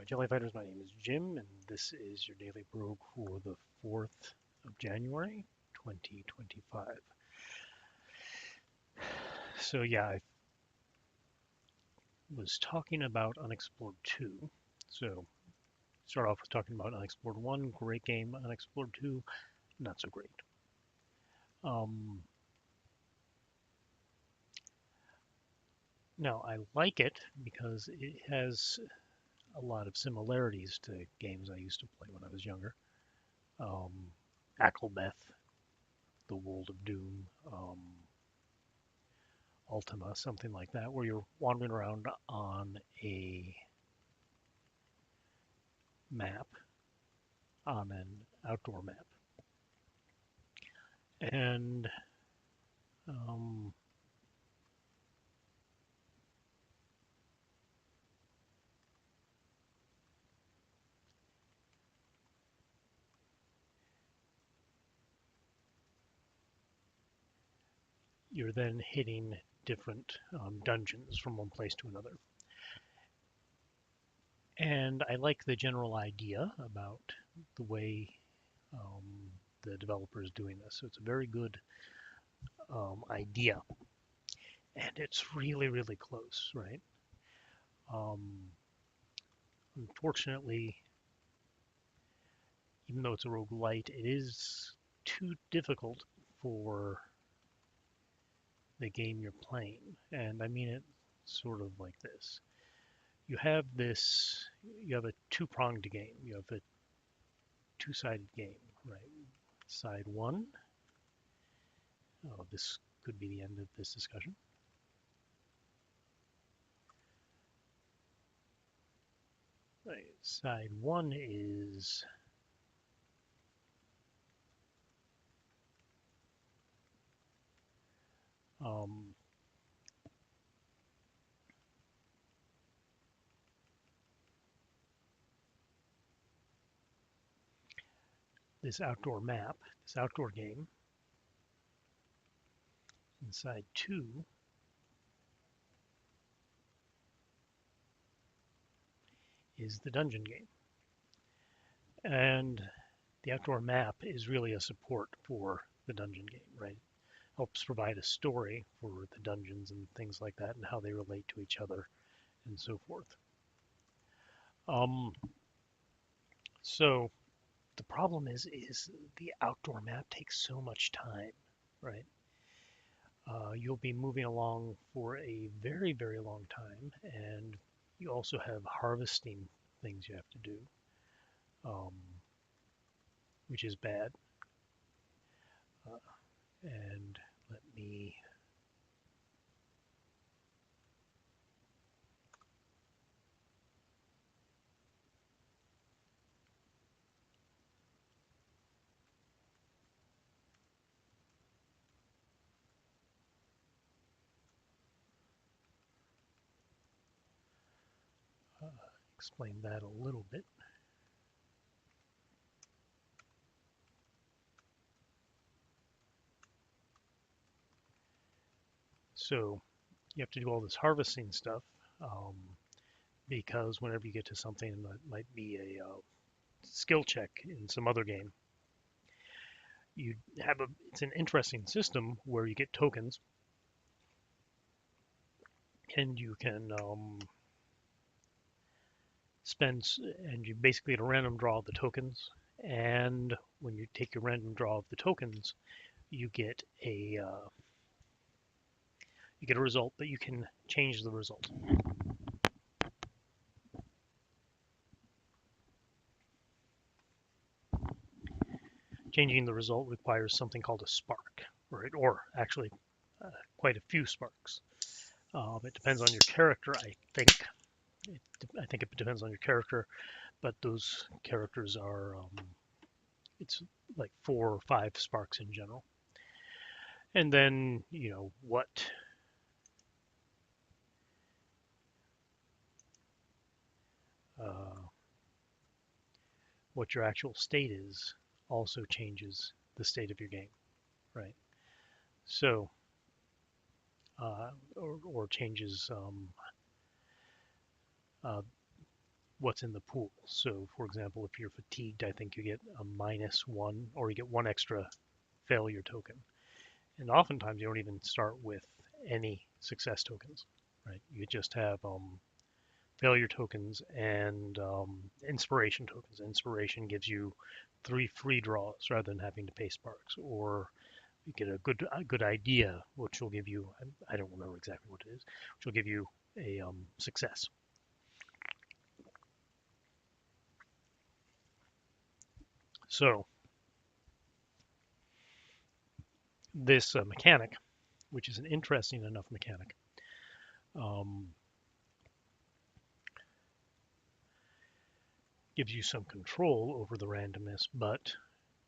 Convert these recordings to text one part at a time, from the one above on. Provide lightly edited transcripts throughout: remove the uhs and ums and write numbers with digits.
my Jelly Fighters. My name is Jim, and this is your daily Brogue for the 4th of January, 2025. So yeah, I was talking about Unexplored 2. So start off with talking about Unexplored 1, great game. Unexplored 2, not so great. Um, Now, I like it because it has a lot of similarities to games I used to play when I was younger. Um, Acklebeth, The World of Doom, Ultima, something like that, where you're wandering around on a map, on an outdoor map. And um, you're then hitting different dungeons from one place to another. And I like the general idea about the way um, the developer is doing this. So it's a very good idea. And it's really, really close, right? Um, Unfortunately, even though it's a roguelite, it is too difficult for the game you're playing. And I mean it sort of like this. You have a two-pronged game. You have a two-sided game, right? Side one, oh, this could be the end of this discussion. Right, side one is um, this outdoor map, this outdoor game. And side two is the dungeon game. And the outdoor map is really a support for the dungeon game, right? Helps provide a story for the dungeons and things like that and how they relate to each other and so forth. Um, so the problem is the outdoor map takes so much time, right? You'll be moving along for a very, very long time, and you also have harvesting things you have to do, um, which is bad. Uh, and let me uh, explain that a little bit. So you have to do all this harvesting stuff um, because whenever you get to something that might be a skill check in some other game, it's an interesting system where you get tokens and you can spend and you basically get a random draw of the tokens. And when you take your random draw of the tokens, you get a result, but you can change the result. Changing the result requires something called a spark, right? Or actually, quite a few sparks. It depends on your character, I think. I think it depends on your character, but those characters are it's like 4 or 5 sparks in general. And then uh, what your actual state is also changes the state of your game, right? So or changes uh, what's in the pool. So, for example, if you're fatigued, I think you get a -1, or you get one extra failure token. And oftentimes you don't even start with any success tokens, right? You just have failure tokens and inspiration tokens. Inspiration gives you 3 free draws rather than having to pay sparks, or you get a good idea, which will give you, I don't remember exactly what it is, which will give you a success. So this mechanic, which is an interesting enough mechanic, um, gives you some control over the randomness, but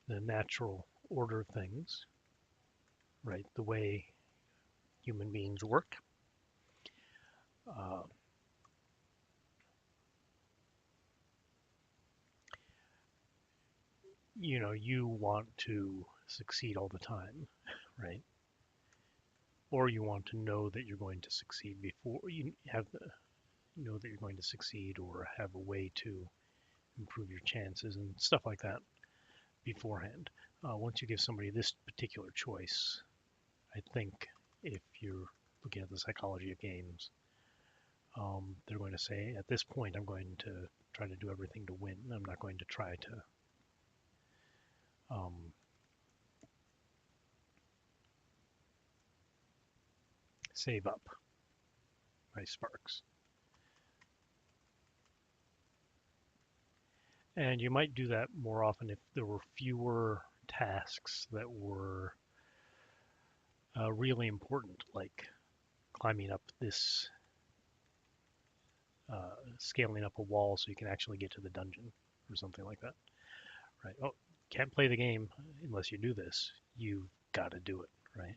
the natural order of things, right? The way human beings work. Uh, you want to succeed all the time, right? Or you want to know that you're going to succeed before you know that you're going to succeed, or have a way to improve your chances and stuff like that beforehand. Once you give somebody this particular choice, I think if you're looking at the psychology of games, they're going to say, at this point, I'm going to try to do everything to win. I'm not going to try to um, save up my sparks. And you might do that more often if there were fewer tasks that were really important, like climbing up this, scaling up a wall so you can actually get to the dungeon or something like that, right? Oh, can't play the game unless you do this. You've got to do it, right?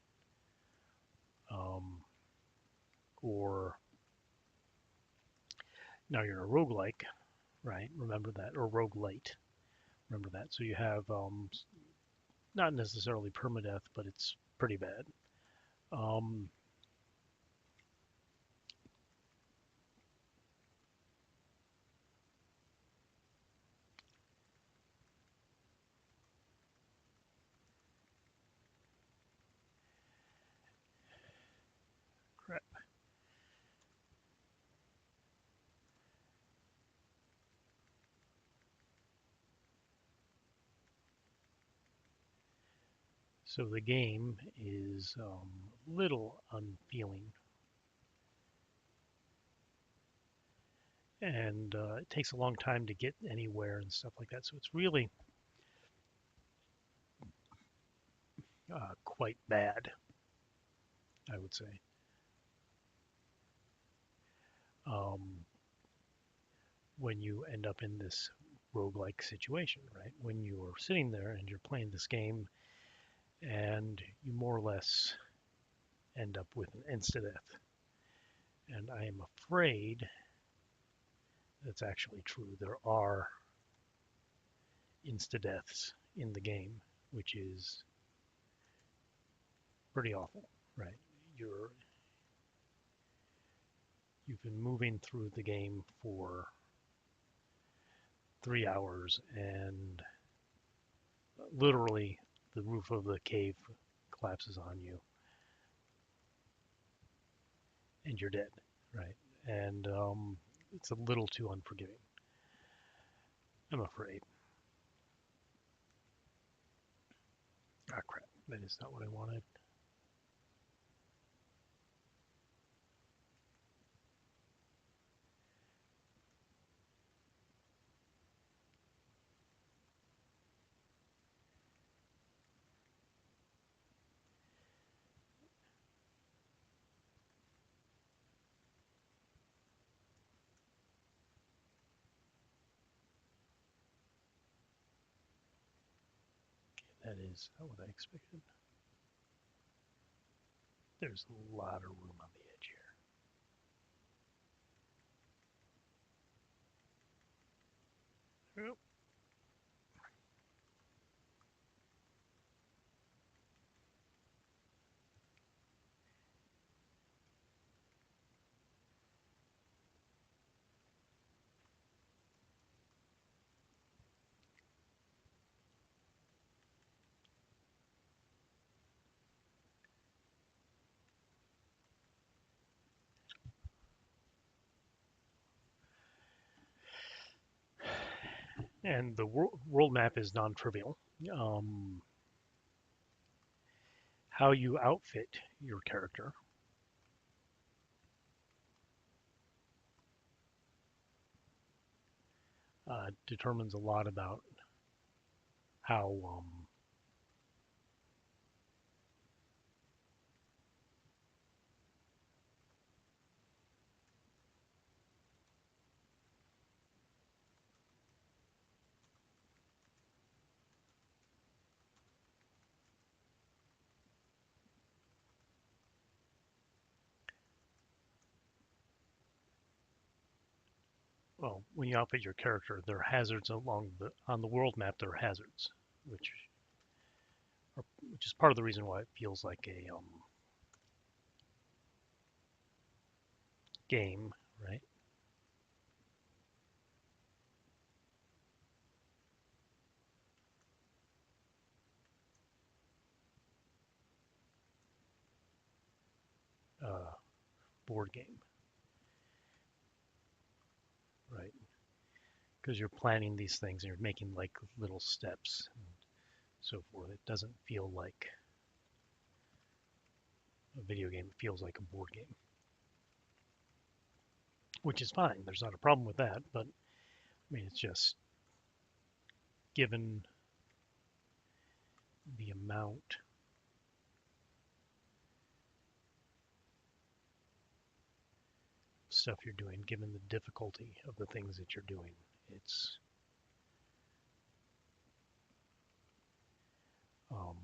Or now you're in a roguelike, right? Remember that, or roguelite. Remember that. So you have not necessarily permadeath, but it's pretty bad. Um, Crap. So the game is little unfeeling, and it takes a long time to get anywhere and stuff like that. So it's really quite bad, I would say. Um, when you end up in this roguelike situation, right? When you're sitting there and you're playing this game and you more or less end up with an insta-death. And I am afraid that's actually true. There are insta-deaths in the game, which is pretty awful, right? You're you've been moving through the game for 3 hours, and literally the roof of the cave collapses on you and you're dead, right? And it's a little too unforgiving, I'm afraid. Ah, crap. That is not what I wanted. That is not what I expected. There's a lot of room on the edge here. Oh, And the world map is non-trivial. Um, how you outfit your character determines a lot about how well, when you outfit your character, there are hazards along the on the world map. There are hazards, which which is part of the reason why it feels like a game, right? Uh, board game, right? Because you're planning these things and you're making like little steps and so forth. It doesn't feel like a video game. It feels like a board game, which is fine. There's not a problem with that, but I mean, it's just given the amount of stuff you're doing, given the difficulty of the things that you're doing, it's um,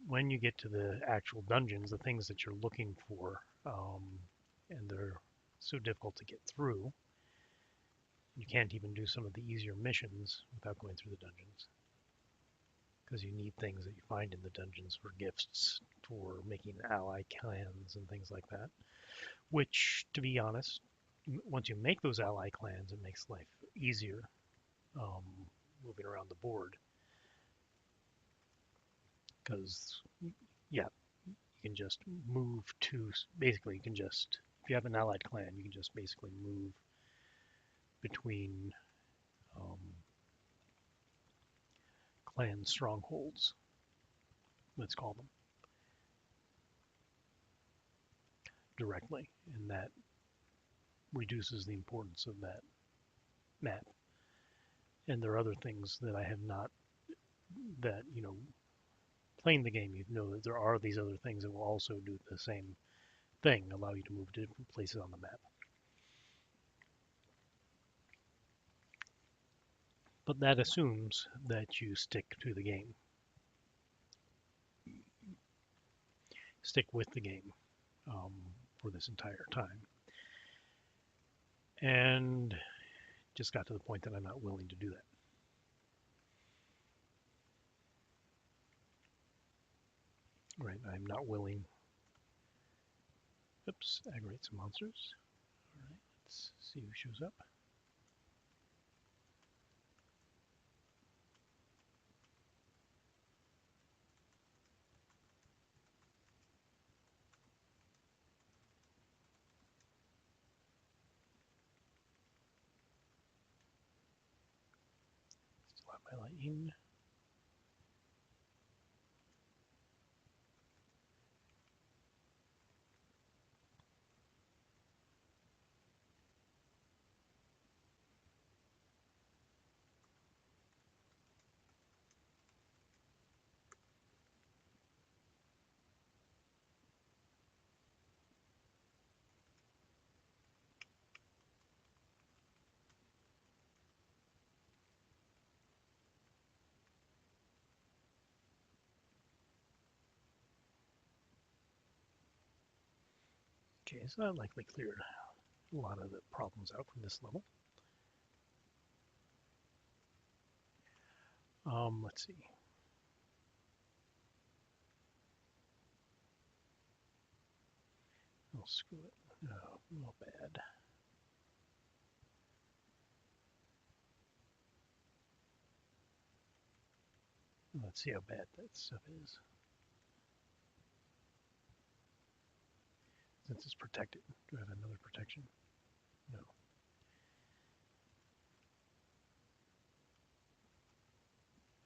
when you get to the actual dungeons, the things that you're looking for, and they're so difficult to get through, you can't even do some of the easier missions without going through the dungeons. Because you need things that you find in the dungeons for gifts, for making ally clans and things like that. Which, to be honest, once you make those ally clans, it makes life easier um, moving around the board. Because, yeah, you can just move to, basically, you can just, if you have an allied clan, you can just basically move between um, clan strongholds, let's call them, directly. And that reduces the importance of that map. And there are other things that I have not, that, playing the game, you know that there are these other things that will also do the same thing, allow you to move to different places on the map. But that assumes that you stick to the game, stick with the game um, for this entire time. And just got to the point that I'm not willing to do that. Right, I'm not willing. Oops, aggravate some monsters. All right, let's see who shows up. Still have my lightning. Okay, so that likely cleared a lot of the problems out from this level. Let's see. Oh, screw it. Oh, not bad. Let's see how bad that stuff is. since it's protected. Do I have another protection? No.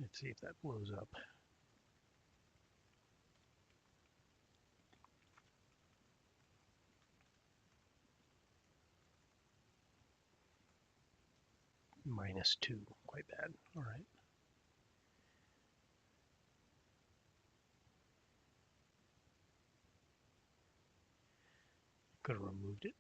Let's see if that blows up. -2, quite bad. All right. Could have removed it.